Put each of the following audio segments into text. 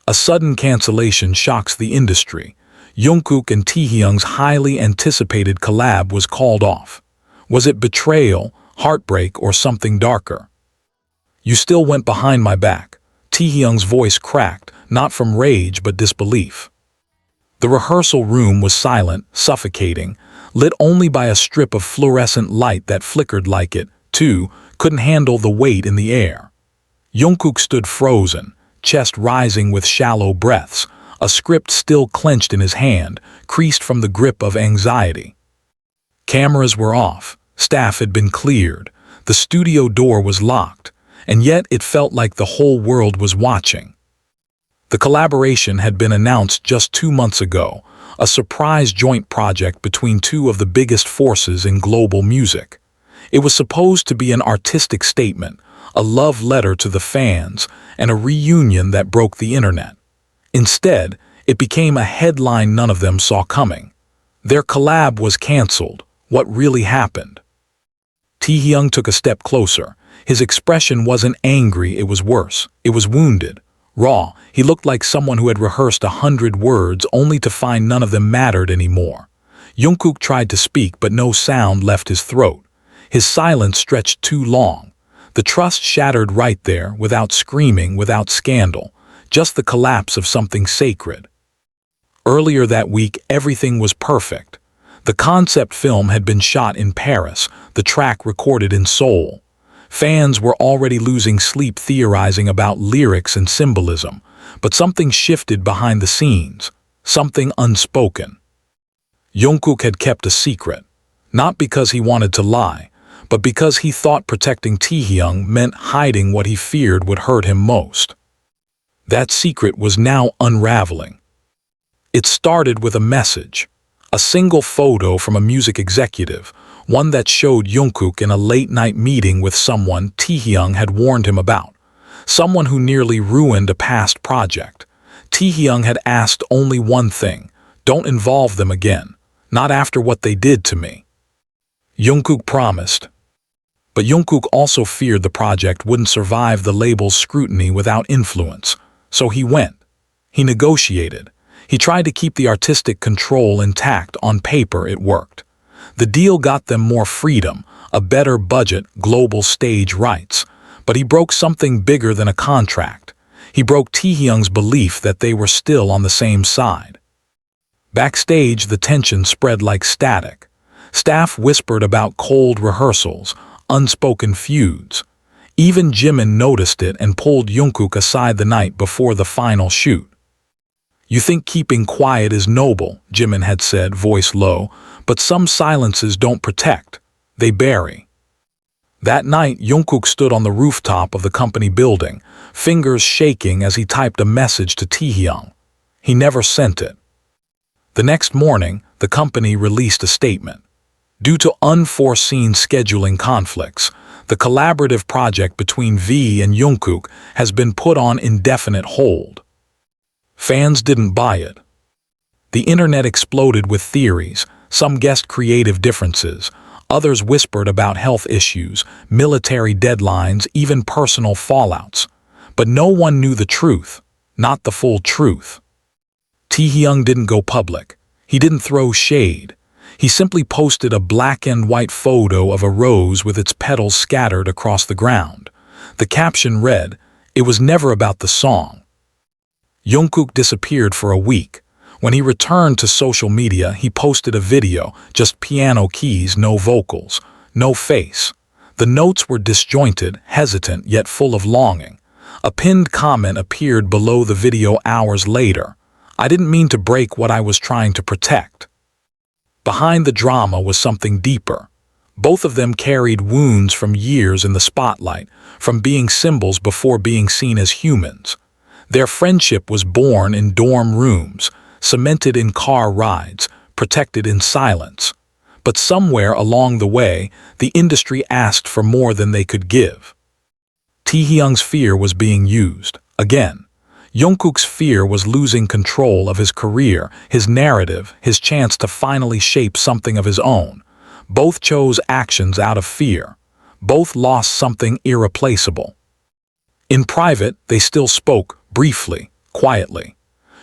A sudden cancellation shocks the industry. Jungkook and Taehyung's highly anticipated collab was called off. Was it betrayal, heartbreak, or something darker? "You still went behind my back." Taehyung's voice cracked, not from rage but disbelief. The rehearsal room was silent, suffocating, lit only by a strip of fluorescent light that flickered like it, too, couldn't handle the weight in the air. Jungkook stood frozen, chest rising with shallow breaths, a script still clenched in his hand, creased from the grip of anxiety. Cameras were off, staff had been cleared, the studio door was locked, and yet it felt like the whole world was watching. The collaboration had been announced just 2 months ago, a surprise joint project between two of the biggest forces in global music. It was supposed to be an artistic statement, a love letter to the fans, and a reunion that broke the internet. Instead, it became a headline none of them saw coming. Their collab was cancelled. What really happened? Taehyung took a step closer. His expression wasn't angry, it was worse. It was wounded. Raw, he looked like someone who had rehearsed 100 words only to find none of them mattered anymore. Jungkook tried to speak, but no sound left his throat. His silence stretched too long. The trust shattered right there, without screaming, without scandal. Just the collapse of something sacred. Earlier that week, everything was perfect. The concept film had been shot in Paris, the track recorded in Seoul. Fans were already losing sleep theorizing about lyrics and symbolism, but something shifted behind the scenes, something unspoken. Jungkook had kept a secret, not because he wanted to lie, but because he thought protecting Taehyung meant hiding what he feared would hurt him most. That secret was now unraveling. It started with a message, a single photo from a music executive, one that showed Jungkook in a late-night meeting with someone Taehyung had warned him about, someone who nearly ruined a past project. Taehyung had asked only one thing: don't involve them again, not after what they did to me. Jungkook promised. But Jungkook also feared the project wouldn't survive the label's scrutiny without influence, so he went. He negotiated. He tried to keep the artistic control intact. On paper, it worked. The deal got them more freedom, a better budget, global stage rights. But he broke something bigger than a contract. He broke Taehyung's belief that they were still on the same side. Backstage, the tension spread like static. Staff whispered about cold rehearsals, unspoken feuds. Even Jimin noticed it and pulled Jungkook aside the night before the final shoot. "You think keeping quiet is noble," Jimin had said, voice low, "but some silences don't protect, they bury." That night, Jungkook stood on the rooftop of the company building, fingers shaking as he typed a message to Taehyung. He never sent it. The next morning, the company released a statement. Due to unforeseen scheduling conflicts, the collaborative project between V and Jungkook has been put on indefinite hold. Fans didn't buy it. The internet exploded with theories. Some guessed creative differences. Others whispered about health issues, military deadlines, even personal fallouts. But no one knew the truth, not the full truth. Taehyung didn't go public. He didn't throw shade. He simply posted a black and white photo of a rose with its petals scattered across the ground. The caption read, "It was never about the song." Jungkook disappeared for a week. When he returned to social media, he posted a video, just piano keys, no vocals, no face. The notes were disjointed, hesitant, yet full of longing. A pinned comment appeared below the video hours later. "I didn't mean to break what I was trying to protect." Behind the drama was something deeper. Both of them carried wounds from years in the spotlight, from being symbols before being seen as humans. Their friendship was born in dorm rooms, cemented in car rides, protected in silence. But somewhere along the way, the industry asked for more than they could give. Taehyung's fear was being used, again. Jungkook's fear was losing control of his career, his narrative, his chance to finally shape something of his own. Both chose actions out of fear. Both lost something irreplaceable. In private, they still spoke, briefly, quietly.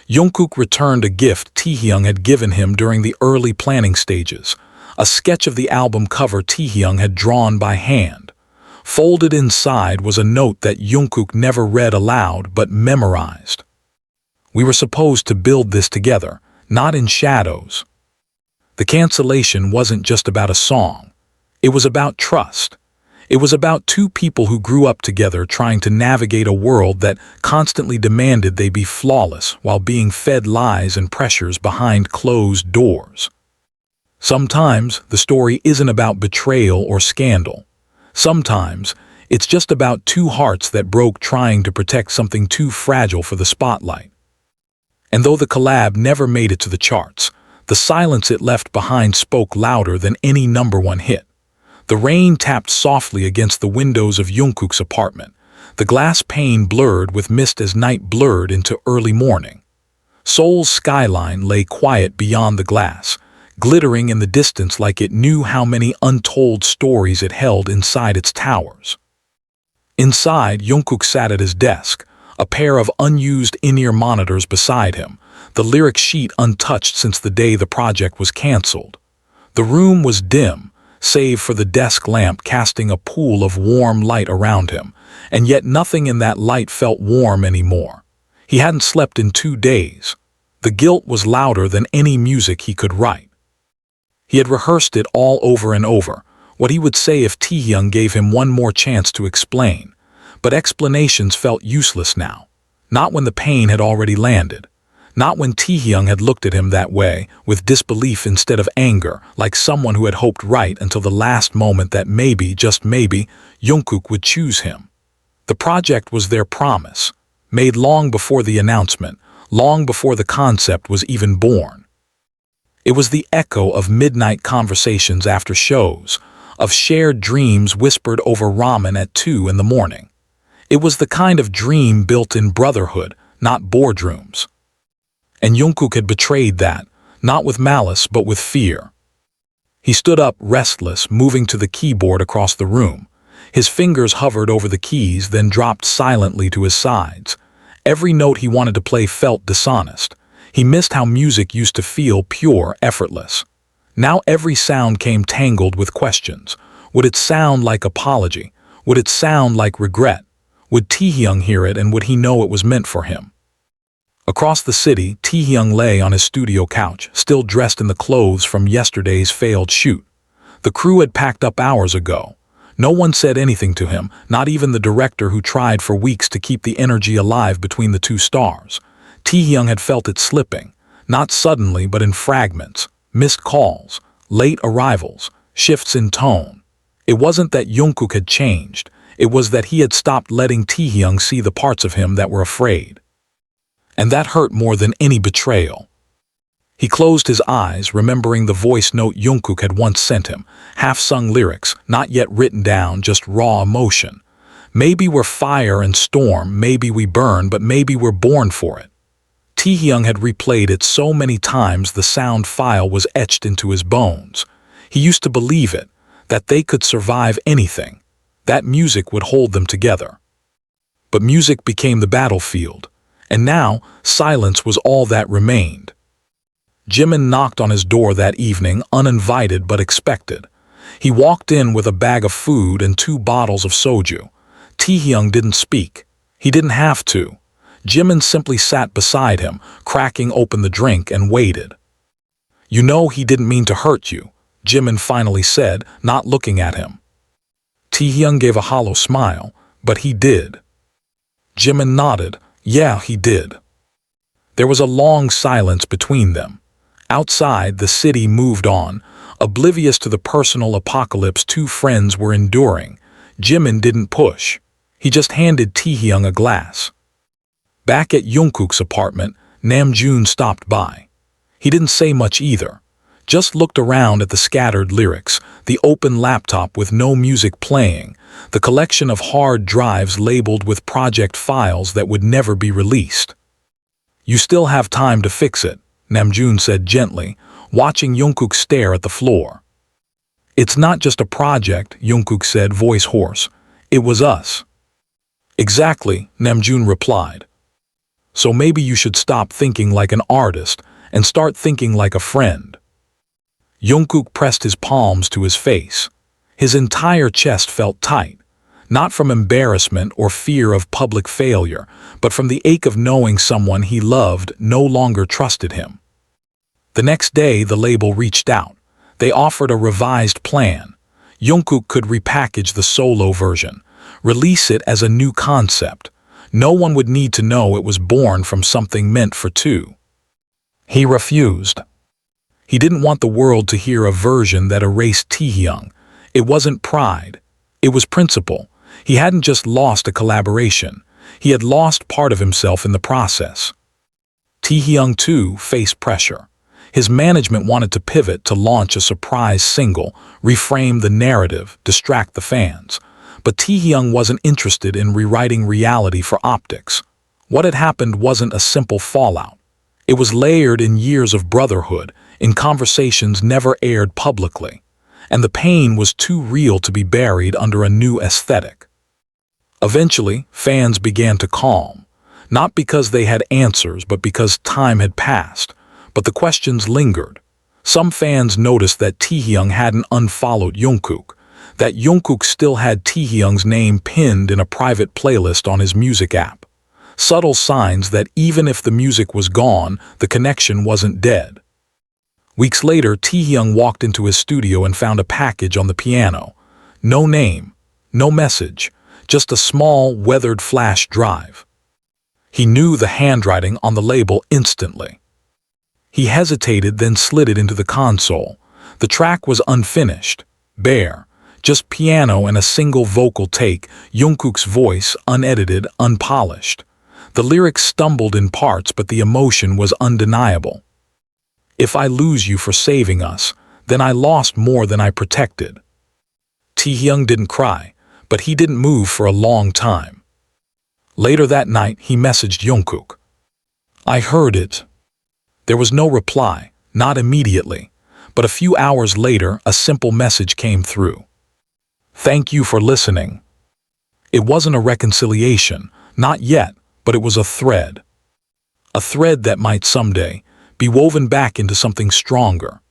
Jungkook returned a gift Taehyung had given him during the early planning stages, a sketch of the album cover Taehyung had drawn by hand. Folded inside was a note that Jungkook never read aloud but memorized. "We were supposed to build this together, not in shadows." The cancellation wasn't just about a song. It was about trust. It was about two people who grew up together trying to navigate a world that constantly demanded they be flawless while being fed lies and pressures behind closed doors. Sometimes the story isn't about betrayal or scandal. Sometimes it's just about two hearts that broke trying to protect something too fragile for the spotlight. And though the collab never made it to the charts, the silence it left behind spoke louder than any #1 hit. The rain tapped softly against the windows of Jungkook's apartment, the glass pane blurred with mist as night blurred into early morning. Seoul's skyline lay quiet beyond the glass, glittering in the distance like it knew how many untold stories it held inside its towers. Inside, Jungkook sat at his desk, a pair of unused in-ear monitors beside him, the lyric sheet untouched since the day the project was cancelled. The room was dim, save for the desk lamp casting a pool of warm light around him, and yet nothing in that light felt warm anymore. He hadn't slept in 2 days. The guilt was louder than any music he could write. He had rehearsed it all over and over, what he would say if Taehyung gave him one more chance to explain. But explanations felt useless now, not when the pain had already landed. Not when Taehyung had looked at him that way, with disbelief instead of anger, like someone who had hoped right until the last moment that maybe, just maybe, Jungkook would choose him. The project was their promise, made long before the announcement, long before the concept was even born. It was the echo of midnight conversations after shows, of shared dreams whispered over ramen at 2 in the morning. It was the kind of dream built in brotherhood, not boardrooms. And Jungkook had betrayed that, not with malice but with fear. He stood up, restless, moving to the keyboard across the room. His fingers hovered over the keys, then dropped silently to his sides. Every note he wanted to play felt dishonest. He missed how music used to feel pure, effortless. Now every sound came tangled with questions. Would it sound like apology? Would it sound like regret? Would Taehyung hear it, and would he know it was meant for him? Across the city, Taehyung lay on his studio couch, still dressed in the clothes from yesterday's failed shoot. The crew had packed up hours ago. No one said anything to him, not even the director who tried for weeks to keep the energy alive between the two stars. Taehyung had felt it slipping, not suddenly but in fragments, missed calls, late arrivals, shifts in tone. It wasn't that Jungkook had changed, it was that he had stopped letting Taehyung see the parts of him that were afraid. And that hurt more than any betrayal. He closed his eyes, remembering the voice note Jungkook had once sent him, half-sung lyrics, not yet written down, just raw emotion. Maybe we're fire and storm, maybe we burn, but maybe we're born for it. Taehyung had replayed it so many times the sound file was etched into his bones. He used to believe it, that they could survive anything, that music would hold them together. But music became the battlefield. And now, silence was all that remained. Jimin knocked on his door that evening, uninvited but expected. He walked in with a bag of food and 2 bottles of soju. Taehyung didn't speak. He didn't have to. Jimin simply sat beside him, cracking open the drink, and waited. "You know he didn't mean to hurt you," Jimin finally said, not looking at him. Taehyung gave a hollow smile, "But he did." Jimin nodded. "Yeah, he did." There was a long silence between them. Outside, the city moved on, oblivious to the personal apocalypse two friends were enduring. Jimin didn't push. He just handed Taehyung a glass. Back at Jungkook's apartment, Namjoon stopped by. He didn't say much either. Just looked around at the scattered lyrics, the open laptop with no music playing, the collection of hard drives labeled with project files that would never be released. "You still have time to fix it," Namjoon said gently, watching Jungkook stare at the floor. "It's not just a project," Jungkook said, voice hoarse. "It was us." "Exactly," Namjoon replied. So maybe you should stop thinking like an artist and start thinking like a friend." Jungkook pressed his palms to his face. His entire chest felt tight, not from embarrassment or fear of public failure, but from the ache of knowing someone he loved no longer trusted him. The next day, the label reached out. They offered a revised plan. Jungkook could repackage the solo version, release it as a new concept. No one would need to know it was born from something meant for two. He refused. He didn't want the world to hear a version that erased Taehyung. It wasn't pride. It was principle. He hadn't just lost a collaboration. He had lost part of himself in the process. Taehyung, too, faced pressure. His management wanted to pivot to launch a surprise single, reframe the narrative, distract the fans. But Taehyung wasn't interested in rewriting reality for optics. What had happened wasn't a simple fallout. It was layered in years of brotherhood, in conversations never aired publicly. And the pain was too real to be buried under a new aesthetic. Eventually, fans began to calm. Not because they had answers, but because time had passed. But the questions lingered. Some fans noticed that Taehyung hadn't unfollowed Jungkook, that Jungkook still had Taehyung's name pinned in a private playlist on his music app. Subtle signs that even if the music was gone, the connection wasn't dead. Weeks later, Taehyung walked into his studio and found a package on the piano. No name, no message, just a small, weathered flash drive. He knew the handwriting on the label instantly. He hesitated, then slid it into the console. The track was unfinished, bare. Just piano and a single vocal take, Jungkook's voice, unedited, unpolished. The lyrics stumbled in parts, but the emotion was undeniable. "If I lose you for saving us, then I lost more than I protected." Taehyung didn't cry, but he didn't move for a long time. Later that night, he messaged Jungkook. "I heard it." There was no reply, not immediately, but a few hours later, a simple message came through. "Thank you for listening." It wasn't a reconciliation, not yet, but it was a thread. A thread that might someday be woven back into something stronger.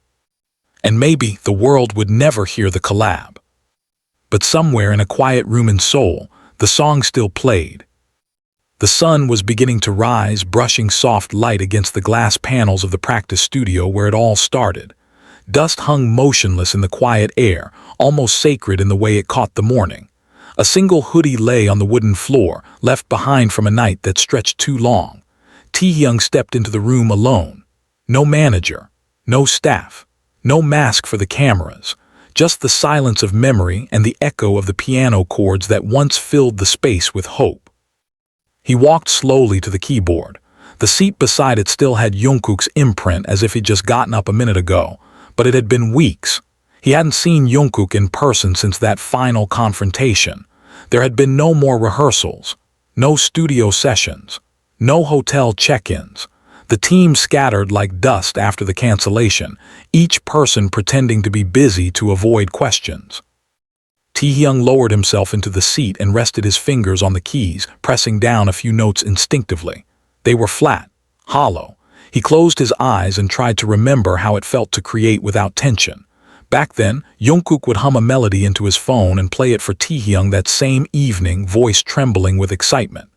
And maybe the world would never hear the collab. But somewhere in a quiet room in Seoul, the song still played. The sun was beginning to rise, brushing soft light against the glass panels of the practice studio where it all started. Dust hung motionless in the quiet air, almost sacred in the way it caught the morning. A single hoodie lay on the wooden floor, left behind from a night that stretched too long. Taehyung stepped into the room alone. No manager, no staff, no mask for the cameras, just the silence of memory and the echo of the piano chords that once filled the space with hope. He walked slowly to the keyboard. The seat beside it still had Jungkook's imprint, as if he'd just gotten up a minute ago. But it had been weeks. He hadn't seen Jungkook in person since that final confrontation. There had been no more rehearsals, no studio sessions, no hotel check-ins. The team scattered like dust after the cancellation, each person pretending to be busy to avoid questions. Taehyung lowered himself into the seat and rested his fingers on the keys, pressing down a few notes instinctively. They were flat, hollow. He closed his eyes and tried to remember how it felt to create without tension. Back then, Jungkook would hum a melody into his phone and play it for Taehyung that same evening, voice trembling with excitement.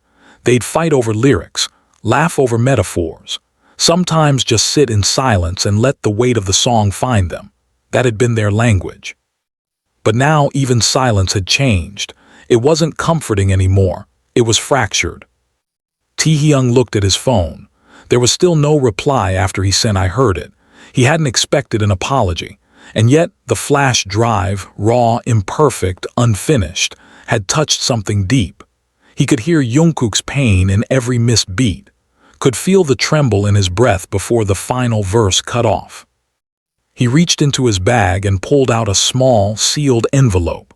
They'd fight over lyrics, laugh over metaphors, sometimes just sit in silence and let the weight of the song find them. That had been their language. But now even silence had changed. It wasn't comforting anymore. It was fractured. Taehyung looked at his phone. There was still no reply after he sent "I heard it." He hadn't expected an apology. And yet, the flash drive, raw, imperfect, unfinished, had touched something deep. He could hear Jungkook's pain in every missed beat, could feel the tremble in his breath before the final verse cut off. He reached into his bag and pulled out a small, sealed envelope.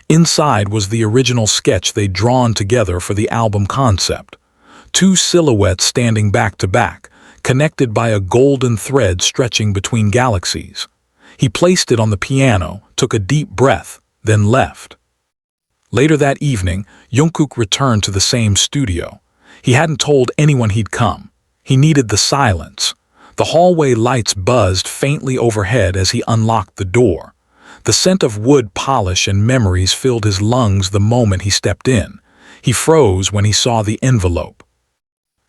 Inside was the original sketch they'd drawn together for the album concept. Two silhouettes standing back to back, connected by a golden thread stretching between galaxies. He placed it on the piano, took a deep breath, then left. Later that evening, Jungkook returned to the same studio. He hadn't told anyone he'd come. He needed the silence. The hallway lights buzzed faintly overhead as he unlocked the door. The scent of wood polish and memories filled his lungs the moment he stepped in. He froze when he saw the envelope.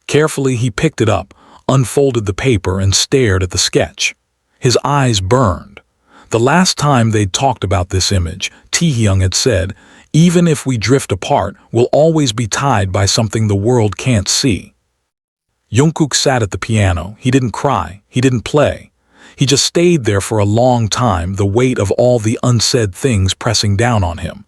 Carefully, he picked it up, unfolded the paper, and stared at the sketch. His eyes burned. The last time they'd talked about this image, Taehyung had said, "Even if we drift apart, we'll always be tied by something the world can't see." Jungkook sat at the piano. He didn't cry. He didn't play. He just stayed there for a long time, the weight of all the unsaid things pressing down on him.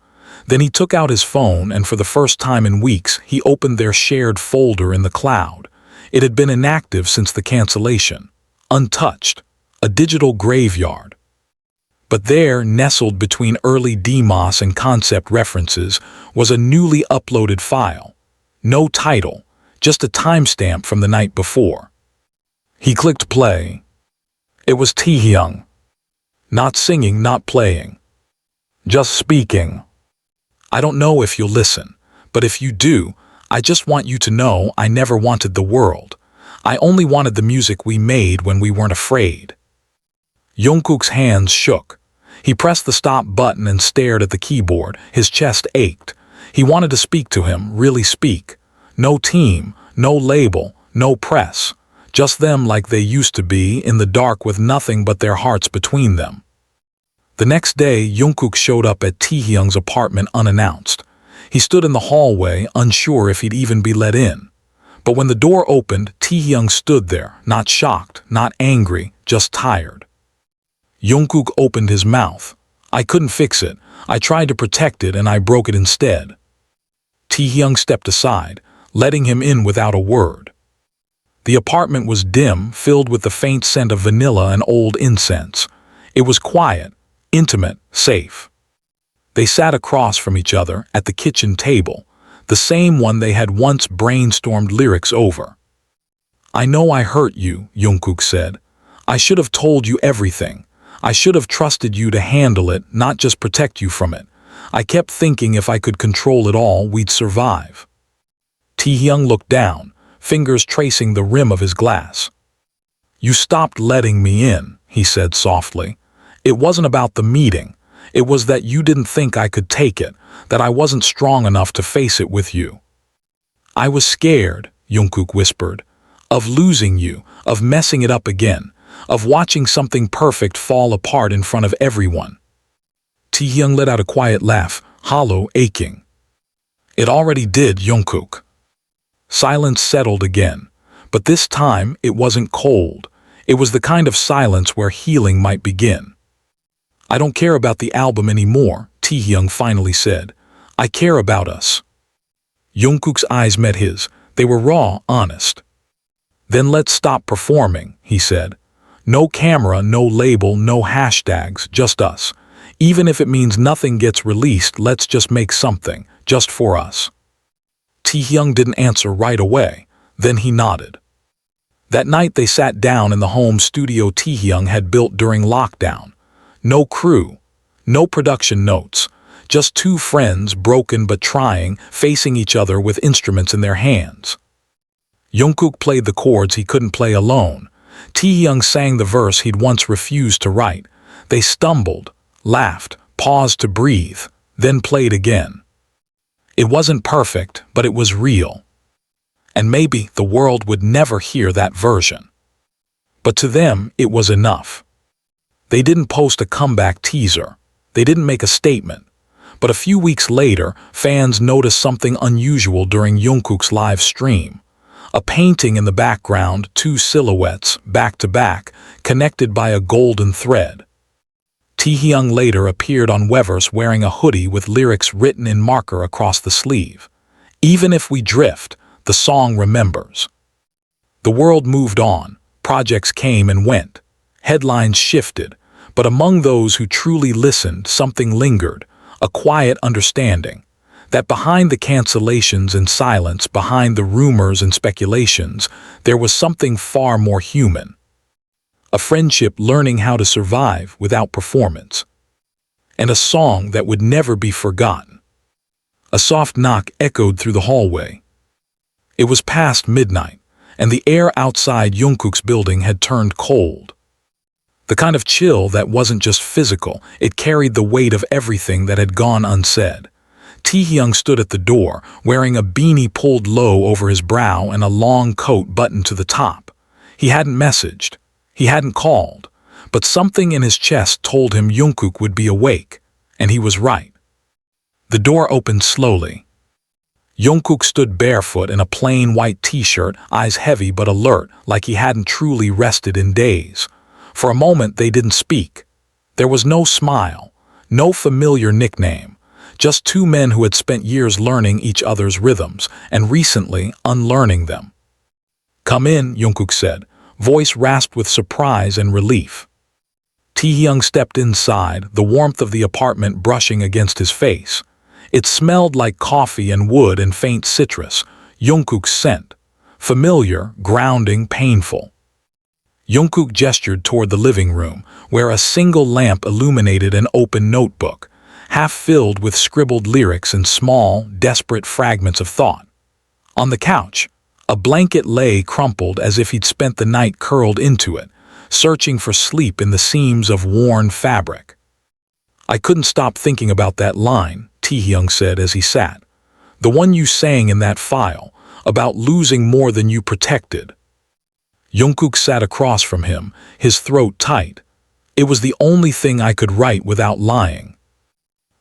Then he took out his phone, and for the first time in weeks, he opened their shared folder in the cloud. It had been inactive since the cancellation. Untouched. A digital graveyard. But there, nestled between early demos and concept references, was a newly uploaded file. No title, just a timestamp from the night before. He clicked play. It was Taehyung. Not singing, not playing. Just speaking. "I don't know if you'll listen, but if you do, I just want you to know I never wanted the world. I only wanted the music we made when we weren't afraid." Jungkook's hands shook. He pressed the stop button and stared at the keyboard. His chest ached. He wanted to speak to him, really speak. No team, no label, no press. Just them like they used to be, in the dark with nothing but their hearts between them. The next day, Jungkook showed up at Taehyung's apartment unannounced. He stood in the hallway, unsure if he'd even be let in. But when the door opened, Taehyung stood there, not shocked, not angry, just tired. Jungkook opened his mouth. "I couldn't fix it. I tried to protect it and I broke it instead." Taehyung stepped aside, letting him in without a word. The apartment was dim, filled with the faint scent of vanilla and old incense. It was quiet, intimate, safe. They sat across from each other at the kitchen table, the same one they had once brainstormed lyrics over. "I know I hurt you," Jungkook said. "I should have told you everything. I should have trusted you to handle it, not just protect you from it. I kept thinking if I could control it all, we'd survive." Taehyung looked down, fingers tracing the rim of his glass. "You stopped letting me in," he said softly. "It wasn't about the meeting. It was that you didn't think I could take it, that I wasn't strong enough to face it with you." "I was scared," Jungkook whispered, "of losing you, of messing it up again, of watching something perfect fall apart in front of everyone." Taehyung let out a quiet laugh, hollow, aching. "It already did, Jungkook." Silence settled again, but this time it wasn't cold. It was the kind of silence where healing might begin. "I don't care about the album anymore," Taehyung finally said. "I care about us." Jungkook's eyes met his. They were raw, honest. "Then let's stop performing," he said. "No camera, no label, no hashtags, just us. Even if it means nothing gets released, let's just make something, just for us." Taehyung didn't answer right away. Then he nodded. That night they sat down in the home studio Taehyung had built during lockdown. No crew, no production notes, just two friends, broken but trying, facing each other with instruments in their hands. Jungkook played the chords he couldn't play alone. Taehyung sang the verse he'd once refused to write. They stumbled, laughed, paused to breathe, then played again. It wasn't perfect, but it was real. And maybe the world would never hear that version. But to them, it was enough. They didn't post a comeback teaser. They didn't make a statement. But a few weeks later, fans noticed something unusual during Jungkook's live stream. A painting in the background, two silhouettes, back to back, connected by a golden thread. Taehyung later appeared on Weverse wearing a hoodie with lyrics written in marker across the sleeve. "Even if we drift, the song remembers." The world moved on. Projects came and went. Headlines shifted. But among those who truly listened, something lingered, a quiet understanding that behind the cancellations and silence, behind the rumors and speculations, there was something far more human. A friendship learning how to survive without performance. And a song that would never be forgotten. A soft knock echoed through the hallway. It was past midnight, and the air outside Jungkook's building had turned cold. The kind of chill that wasn't just physical, it carried the weight of everything that had gone unsaid. Taehyung stood at the door, wearing a beanie pulled low over his brow and a long coat buttoned to the top. He hadn't messaged. He hadn't called. But something in his chest told him Jungkook would be awake, and he was right. The door opened slowly. Jungkook stood barefoot in a plain white t-shirt, eyes heavy but alert, like he hadn't truly rested in days. For a moment they didn't speak. There was no smile, no familiar nickname, just two men who had spent years learning each other's rhythms and recently unlearning them. "Come in," Jungkook said, voice rasped with surprise and relief. Taehyung stepped inside, the warmth of the apartment brushing against his face. It smelled like coffee and wood and faint citrus, Jungkook's scent. Familiar, grounding, painful. Jungkook gestured toward the living room, where a single lamp illuminated an open notebook, half filled with scribbled lyrics and small, desperate fragments of thought. On the couch, a blanket lay crumpled as if he'd spent the night curled into it, searching for sleep in the seams of worn fabric. "I couldn't stop thinking about that line," Taehyung said as he sat. "The one you sang in that file, about losing more than you protected." Jungkook sat across from him, his throat tight. "It was the only thing I could write without lying."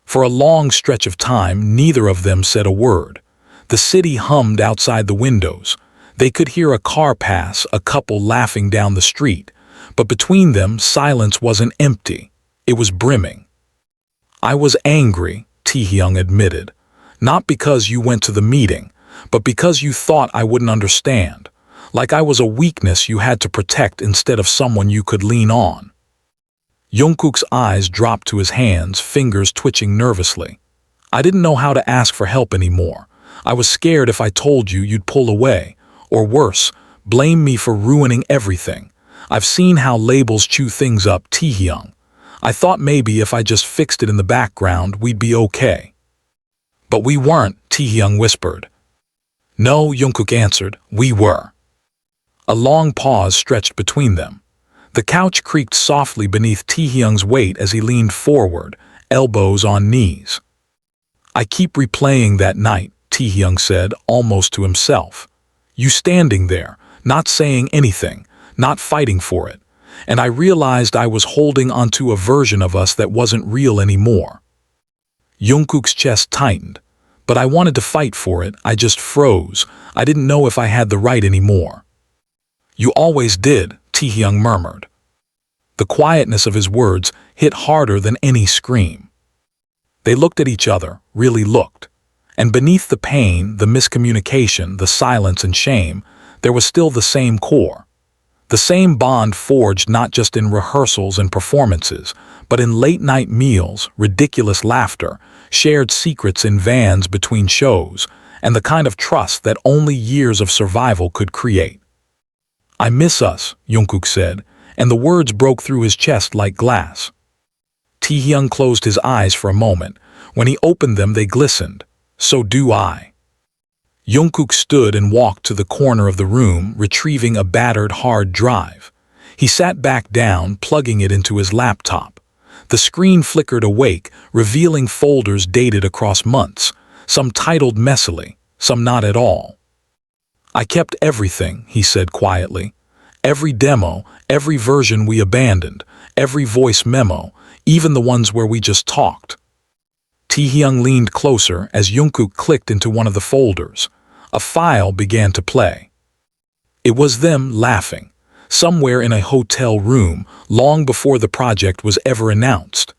For a long stretch of time, neither of them said a word. The city hummed outside the windows. They could hear a car pass, a couple laughing down the street. But between them, silence wasn't empty. It was brimming. "I was angry," Taehyung admitted. "Not because you went to the meeting, but because you thought I wouldn't understand. Like I was a weakness you had to protect instead of someone you could lean on." Jungkook's eyes dropped to his hands, fingers twitching nervously. "I didn't know how to ask for help anymore. I was scared if I told you you'd pull away, or worse, blame me for ruining everything. I've seen how labels chew things up, Taehyung. I thought maybe if I just fixed it in the background, we'd be okay." "But we weren't," Taehyung whispered. "No," Jungkook answered, "we were." A long pause stretched between them. The couch creaked softly beneath Taehyung's weight as he leaned forward, elbows on knees. "I keep replaying that night," Taehyung said, almost to himself. "You standing there, not saying anything, not fighting for it. And I realized I was holding onto a version of us that wasn't real anymore." Jungkook's chest tightened. "But I wanted to fight for it, I just froze. I didn't know if I had the right anymore." "You always did," Taehyung murmured. The quietness of his words hit harder than any scream. They looked at each other, really looked. And beneath the pain, the miscommunication, the silence and shame, there was still the same core. The same bond forged not just in rehearsals and performances, but in late-night meals, ridiculous laughter, shared secrets in vans between shows, and the kind of trust that only years of survival could create. "I miss us," Jungkook said, and the words broke through his chest like glass. Taehyung closed his eyes for a moment. When he opened them, they glistened. "So do I." Jungkook stood and walked to the corner of the room, retrieving a battered hard drive. He sat back down, plugging it into his laptop. The screen flickered awake, revealing folders dated across months, some titled messily, some not at all. "I kept everything," he said quietly. "Every demo, every version we abandoned, every voice memo, even the ones where we just talked." Taehyung leaned closer as Jungkook clicked into one of the folders. A file began to play. It was them laughing, somewhere in a hotel room, long before the project was ever announced.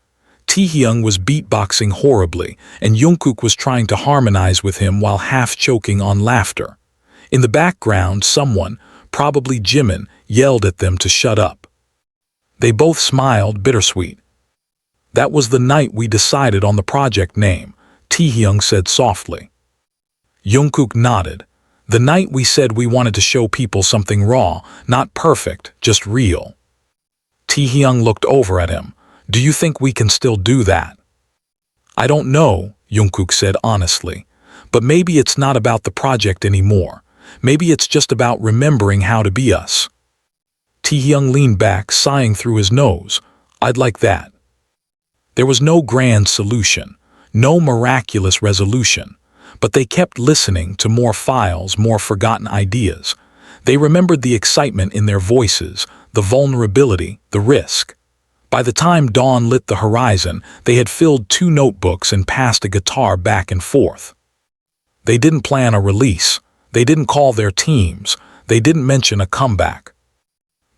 Taehyung was beatboxing horribly, and Jungkook was trying to harmonize with him while half choking on laughter. In the background, someone, probably Jimin, yelled at them to shut up. They both smiled, bittersweet. "That was the night we decided on the project name," Taehyung said softly. Jungkook nodded. "The night we said we wanted to show people something raw, not perfect, just real." Taehyung looked over at him. "Do you think we can still do that?" "I don't know," Jungkook said honestly. "But maybe it's not about the project anymore. Maybe it's just about remembering how to be us. Taehyung leaned back, sighing through his nose. I'd like that. There was no grand solution, no miraculous resolution, but they kept listening to more files, more forgotten ideas. They remembered the excitement in their voices, the vulnerability, the risk. By the time dawn lit the horizon, they had filled 2 notebooks and passed a guitar back and forth. They didn't plan a release. They didn't call their teams. They didn't mention a comeback.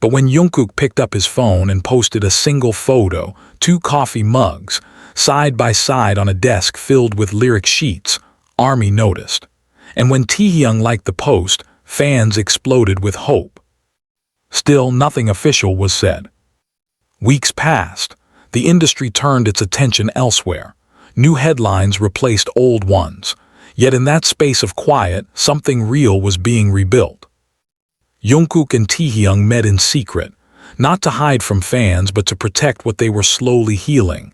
But when Jungkook picked up his phone and posted a single photo, 2 coffee mugs, side by side on a desk filled with lyric sheets, ARMY noticed. And when Taehyung liked the post, fans exploded with hope. Still, nothing official was said. Weeks passed. The industry turned its attention elsewhere. New headlines replaced old ones. Yet in that space of quiet, something real was being rebuilt. Jungkook and Taehyung met in secret, not to hide from fans but to protect what they were slowly healing.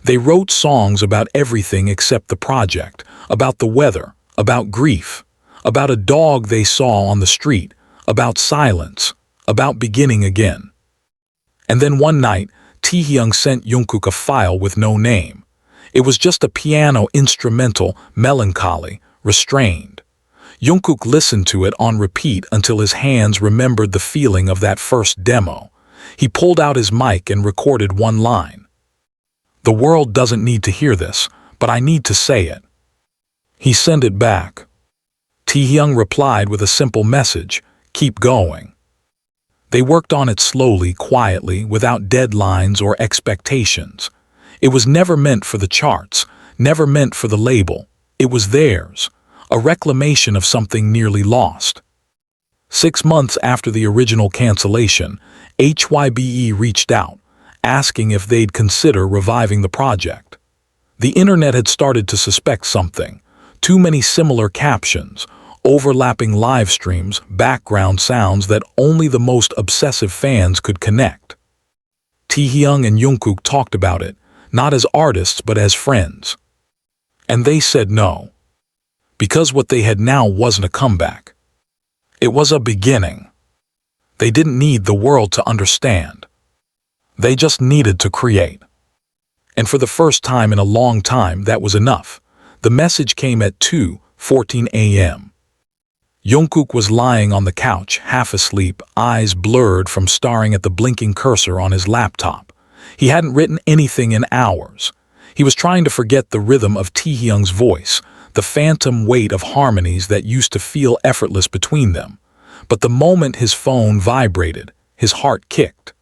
They wrote songs about everything except the project, about the weather, about grief, about a dog they saw on the street, about silence, about beginning again. And then one night, Taehyung sent Jungkook a file with no name. It was just a piano instrumental, melancholy, restrained. Jungkook listened to it on repeat until his hands remembered the feeling of that first demo. He pulled out his mic and recorded one line. The world doesn't need to hear this, but I need to say it. He sent it back. Taehyung replied with a simple message, keep going. They worked on it slowly, quietly, without deadlines or expectations. It was never meant for the charts, never meant for the label. It was theirs, a reclamation of something nearly lost. 6 months after the original cancellation, HYBE reached out, asking if they'd consider reviving the project. The internet had started to suspect something. Too many similar captions, overlapping live streams, background sounds that only the most obsessive fans could connect. Taehyung and Jungkook talked about it, not as artists but as friends. And they said no. Because what they had now wasn't a comeback. It was a beginning. They didn't need the world to understand. They just needed to create. And for the first time in a long time, that was enough. The message came at 2:14 a.m. Jungkook was lying on the couch, half asleep, eyes blurred from staring at the blinking cursor on his laptop. He hadn't written anything in hours. He was trying to forget the rhythm of Taehyung's voice, the phantom weight of harmonies that used to feel effortless between them. But the moment his phone vibrated, his heart kicked.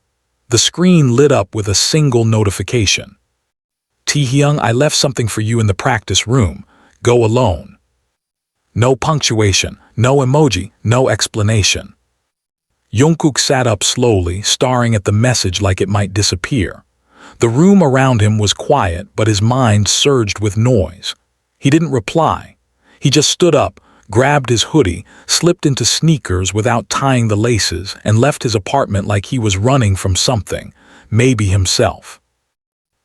The screen lit up with a single notification. Taehyung, I left something for you in the practice room. Go alone. No punctuation, no emoji, no explanation. Jungkook sat up slowly, staring at the message like it might disappear. The room around him was quiet, but his mind surged with noise. He didn't reply. He just stood up, grabbed his hoodie, slipped into sneakers without tying the laces, and left his apartment like he was running from something, maybe himself.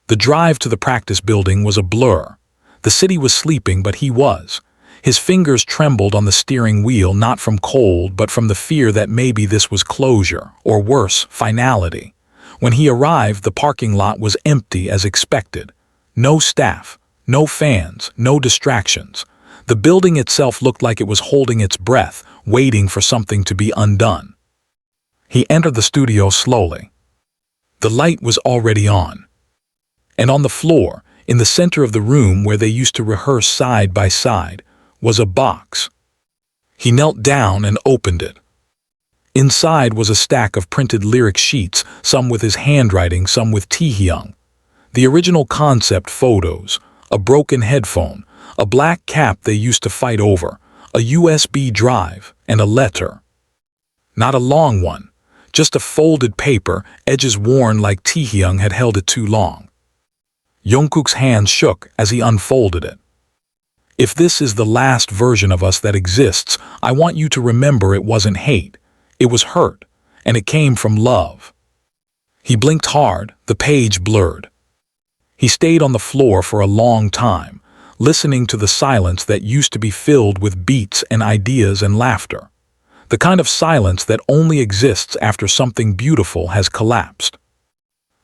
The drive to the practice building was a blur. The city was sleeping, but he was. His fingers trembled on the steering wheel, not from cold, but from the fear that maybe this was closure, or worse, finality. When he arrived, the parking lot was empty as expected. No staff, no fans, no distractions. The building itself looked like it was holding its breath, waiting for something to be undone. He entered the studio slowly. The light was already on. And on the floor, in the center of the room where they used to rehearse side by side, was a box. He knelt down and opened it. Inside was a stack of printed lyric sheets, some with his handwriting, some with Taehyung. The original concept photos, a broken headphone, a black cap they used to fight over, a USB drive, and a letter. Not a long one, just a folded paper, edges worn like Taehyung had held it too long. Jungkook's hand shook as he unfolded it. If this is the last version of us that exists, I want you to remember it wasn't hate. It was hurt, and it came from love. He blinked hard, the page blurred. He stayed on the floor for a long time, listening to the silence that used to be filled with beats and ideas and laughter. The kind of silence that only exists after something beautiful has collapsed.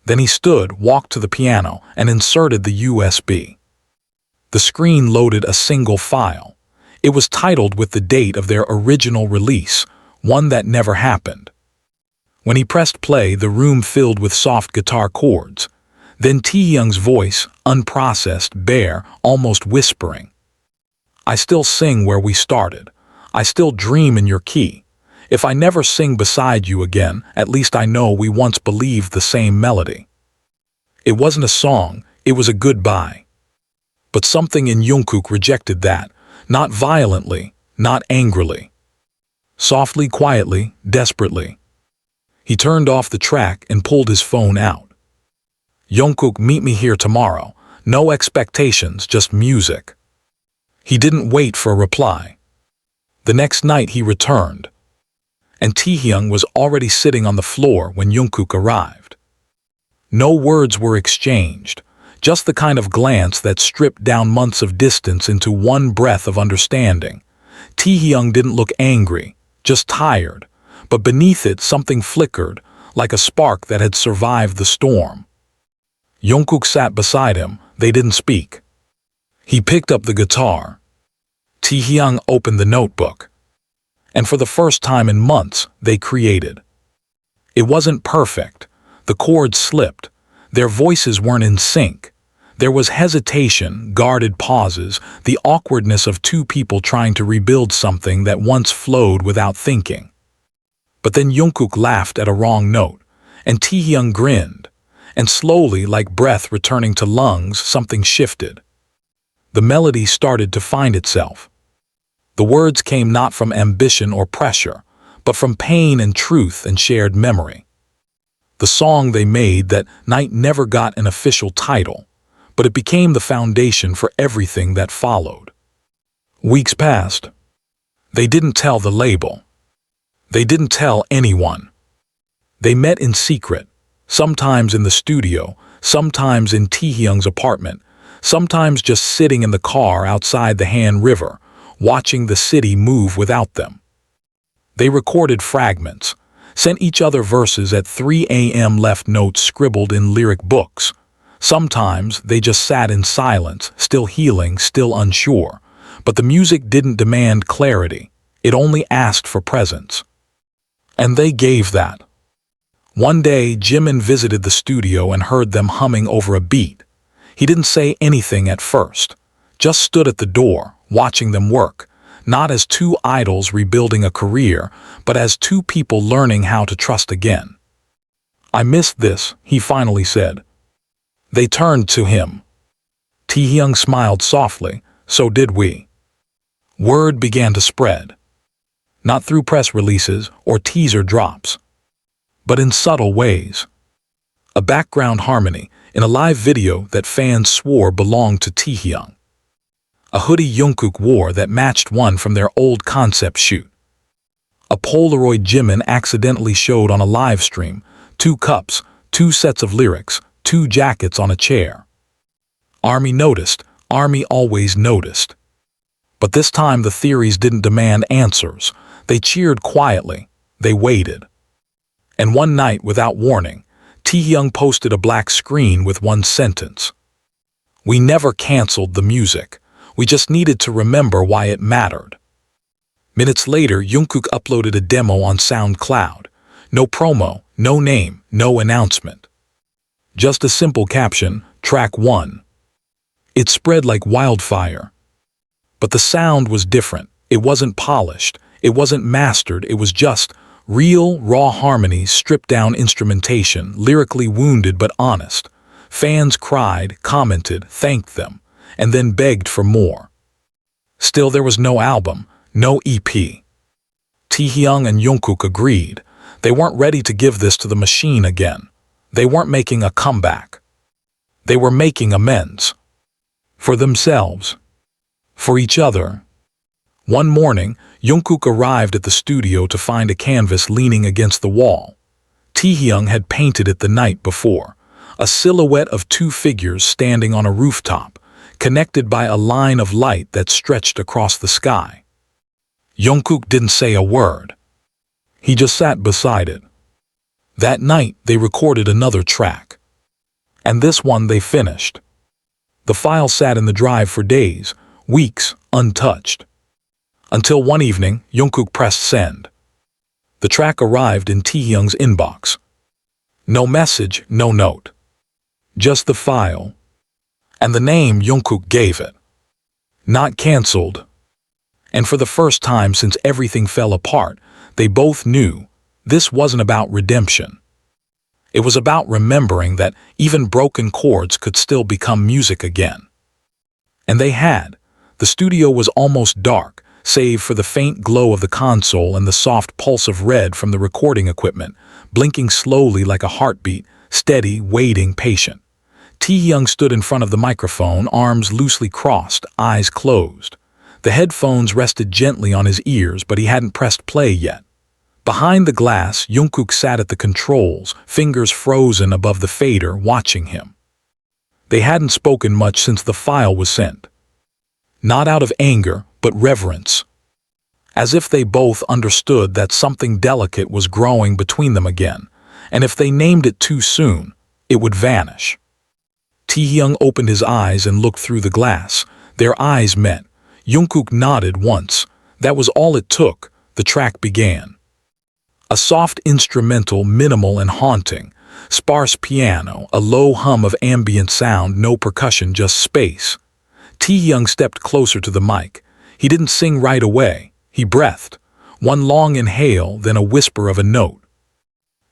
Then he stood, walked to the piano, and inserted the USB. The screen loaded a single file. It was titled with the date of their original release, one that never happened. When he pressed play, the room filled with soft guitar chords. Then Taehyung's voice, unprocessed, bare, almost whispering. I still sing where we started. I still dream in your key. If I never sing beside you again, at least I know we once believed the same melody. It wasn't a song, it was a goodbye. But something in Jungkook rejected that, not violently, not angrily. Softly, quietly, desperately. He turned off the track and pulled his phone out. Jungkook, meet me here tomorrow. No expectations, just music. He didn't wait for a reply. The next night he returned, and Taehyung was already sitting on the floor when Jungkook arrived. No words were exchanged, just the kind of glance that stripped down months of distance into one breath of understanding. Taehyung didn't look angry, just tired, but beneath it something flickered, like a spark that had survived the storm. Jungkook sat beside him. They didn't speak. He picked up the guitar. Taehyung opened the notebook. And for the first time in months, they created. It wasn't perfect. The chords slipped. Their voices weren't in sync. There was hesitation, guarded pauses, the awkwardness of two people trying to rebuild something that once flowed without thinking. But then Jungkook laughed at a wrong note, and Taehyung grinned, and slowly, like breath returning to lungs, something shifted. The melody started to find itself. The words came not from ambition or pressure, but from pain and truth and shared memory. The song they made that night never got an official title, but it became the foundation for everything that followed. Weeks passed. They didn't tell the label. They didn't tell anyone. They met in secret, sometimes in the studio, sometimes in Taehyung's apartment, sometimes just sitting in the car outside the Han River, watching the city move without them. They recorded fragments, sent each other verses at 3 a.m., left notes scribbled in lyric books. Sometimes they just sat in silence, still healing, still unsure. But the music didn't demand clarity. It only asked for presence. And they gave that. One day, Jimin visited the studio and heard them humming over a beat. He didn't say anything at first, just stood at the door, watching them work, not as two idols rebuilding a career, but as two people learning how to trust again. I missed this, he finally said. They turned to him. Taehyung smiled softly, so did we. Word began to spread. Not through press releases or teaser drops, but in subtle ways. A background harmony in a live video that fans swore belonged to Taehyung. A hoodie Jungkook wore that matched one from their old concept shoot. A Polaroid Jimin accidentally showed on a live stream, 2 cups, 2 sets of lyrics, 2 jackets on a chair. Army noticed, Army always noticed. But this time the theories didn't demand answers. They cheered quietly. They waited. And one night, without warning, Taehyung posted a black screen with one sentence. We never canceled the music. We just needed to remember why it mattered. Minutes later, Jungkook uploaded a demo on SoundCloud. No promo, no name, no announcement. Just a simple caption, track 1. It spread like wildfire. But the sound was different. It wasn't polished. It wasn't mastered. It was just real, raw harmonies, stripped-down instrumentation, lyrically wounded but honest. Fans cried, commented, thanked them, and then begged for more. Still, there was no album, no EP. Taehyung and Jungkook agreed. They weren't ready to give this to the machine again. They weren't making a comeback. They were making amends. For themselves. For each other. One morning, Jungkook arrived at the studio to find a canvas leaning against the wall. Taehyung had painted it the night before. A silhouette of 2 figures standing on a rooftop, connected by a line of light that stretched across the sky. Jungkook didn't say a word. He just sat beside it. That night, they recorded another track. And this one they finished. The file sat in the drive for days, weeks, untouched. Until one evening, Jungkook pressed send. The track arrived in Taehyung's inbox. No message, no note. Just the file. And the name Jungkook gave it. Not cancelled. And for the first time since everything fell apart, they both knew this wasn't about redemption. It was about remembering that even broken chords could still become music again. And they had. The studio was almost dark, save for the faint glow of the console and the soft pulse of red from the recording equipment, blinking slowly like a heartbeat, steady, waiting, patient. Taehyung stood in front of the microphone, arms loosely crossed, eyes closed. The headphones rested gently on his ears, but he hadn't pressed play yet. Behind the glass, Jungkook sat at the controls, fingers frozen above the fader, watching him. They hadn't spoken much since the file was sent. Not out of anger, but reverence. As if they both understood that something delicate was growing between them again, and if they named it too soon, it would vanish. Taehyung opened his eyes and looked through the glass. Their eyes met. Jungkook nodded once. That was all it took. The track began. A soft instrumental, minimal and haunting. Sparse piano, a low hum of ambient sound, no percussion, just space. Taehyung stepped closer to the mic. He didn't sing right away. He breathed. One long inhale, then a whisper of a note.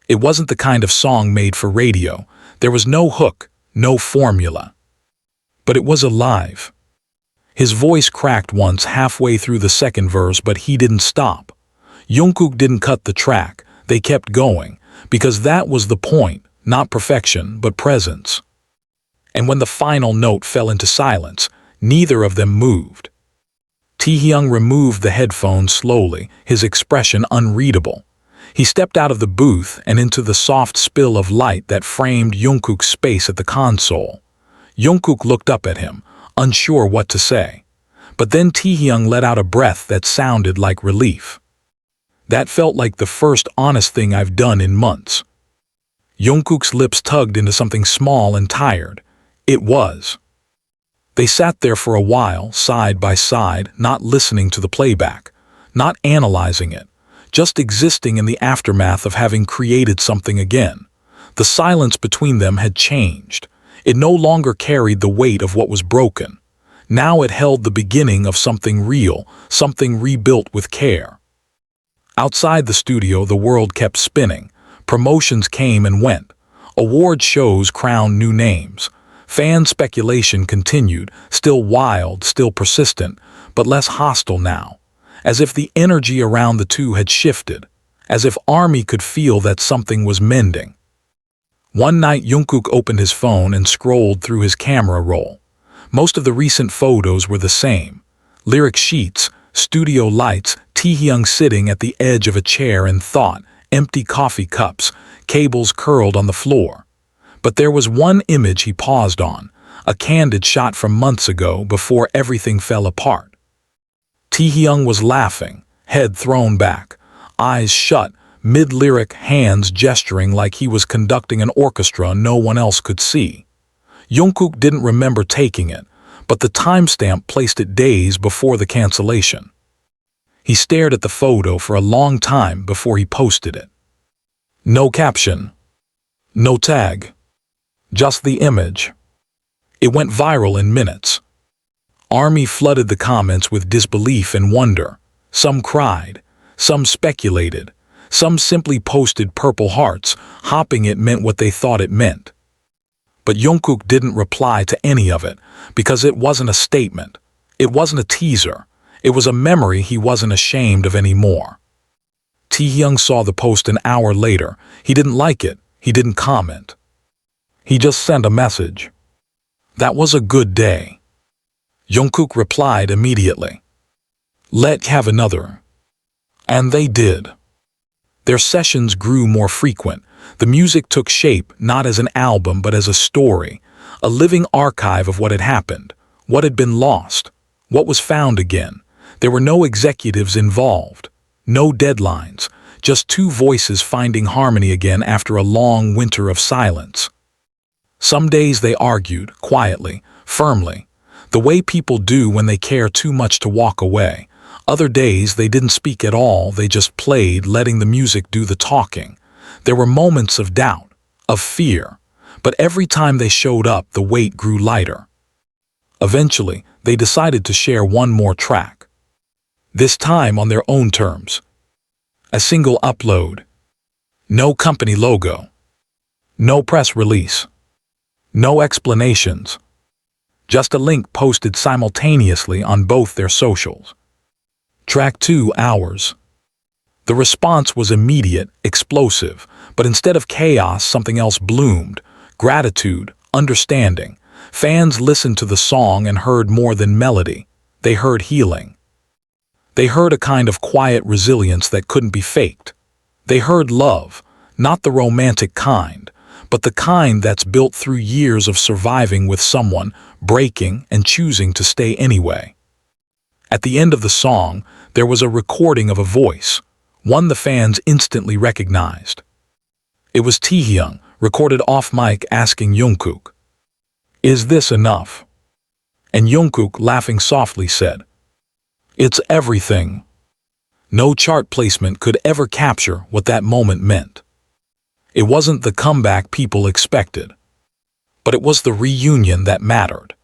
It wasn't the kind of song made for radio. There was no hook, no formula. But it was alive. His voice cracked once halfway through the second verse, but he didn't stop. Jungkook didn't cut the track. They kept going, because that was the point, not perfection, but presence. And when the final note fell into silence, neither of them moved. Taehyung removed the headphones slowly, his expression unreadable. He stepped out of the booth and into the soft spill of light that framed Jungkook's space at the console. Jungkook looked up at him, unsure what to say. But then Taehyung let out a breath that sounded like relief. That felt like the first honest thing I've done in months. Jungkook's lips tugged into something small and tired. It was. They sat there for a while, side by side, not listening to the playback, not analyzing it, just existing in the aftermath of having created something again. The silence between them had changed. It no longer carried the weight of what was broken. Now it held the beginning of something real, something rebuilt with care. Outside the studio, the world kept spinning. Promotions came and went. Award shows crowned new names. Fan speculation continued, still wild, still persistent, but less hostile now. As if the energy around the two had shifted. As if ARMY could feel that something was mending. One night, Jungkook opened his phone and scrolled through his camera roll. Most of the recent photos were the same. Lyric sheets, studio lights, Taehyung sitting at the edge of a chair in thought, empty coffee cups, cables curled on the floor. But there was one image he paused on, a candid shot from months ago before everything fell apart. Taehyung was laughing, head thrown back, eyes shut, mid-lyric, hands gesturing like he was conducting an orchestra no one else could see. Jungkook didn't remember taking it, but the timestamp placed it days before the cancellation. He stared at the photo for a long time before he posted it. No caption. No tag. Just the image. It went viral in minutes. ARMY flooded the comments with disbelief and wonder. Some cried. Some speculated. Some simply posted purple hearts, hoping it meant what they thought it meant. But Jungkook didn't reply to any of it, because it wasn't a statement. It wasn't a teaser. It was a memory he wasn't ashamed of anymore. Taehyung saw the post an hour later. He didn't like it. He didn't comment. He just sent a message. That was a good day. Jungkook replied immediately. Let's have another. And they did. Their sessions grew more frequent. The music took shape not as an album but as a story, a living archive of what had happened, What had been lost? What was found again? There were no executives involved, no deadlines, just two voices finding harmony again after a long winter of silence. Some days they argued, quietly, firmly, the way people do when they care too much to walk away. Other days they didn't speak at all, they just played, letting the music do the talking. There were moments of doubt, of fear, but every time they showed up, the weight grew lighter. Eventually, they decided to share one more track. This time on their own terms. A single upload. No company logo. No press release. No explanations. Just a link posted simultaneously on both their socials. Track 2 hours. The response was immediate, explosive, but instead of chaos, something else bloomed. Gratitude, understanding. Fans listened to the song and heard more than melody. They heard healing. They heard a kind of quiet resilience that couldn't be faked. They heard love, not the romantic kind, but the kind that's built through years of surviving with someone, breaking and choosing to stay anyway. At the end of the song, there was a recording of a voice, one the fans instantly recognized. It was Taehyung, recorded off mic, asking Jungkook, "Is this enough?" And Jungkook, laughing softly, said, "It's everything." No chart placement could ever capture what that moment meant. It wasn't the comeback people expected, but it was the reunion that mattered.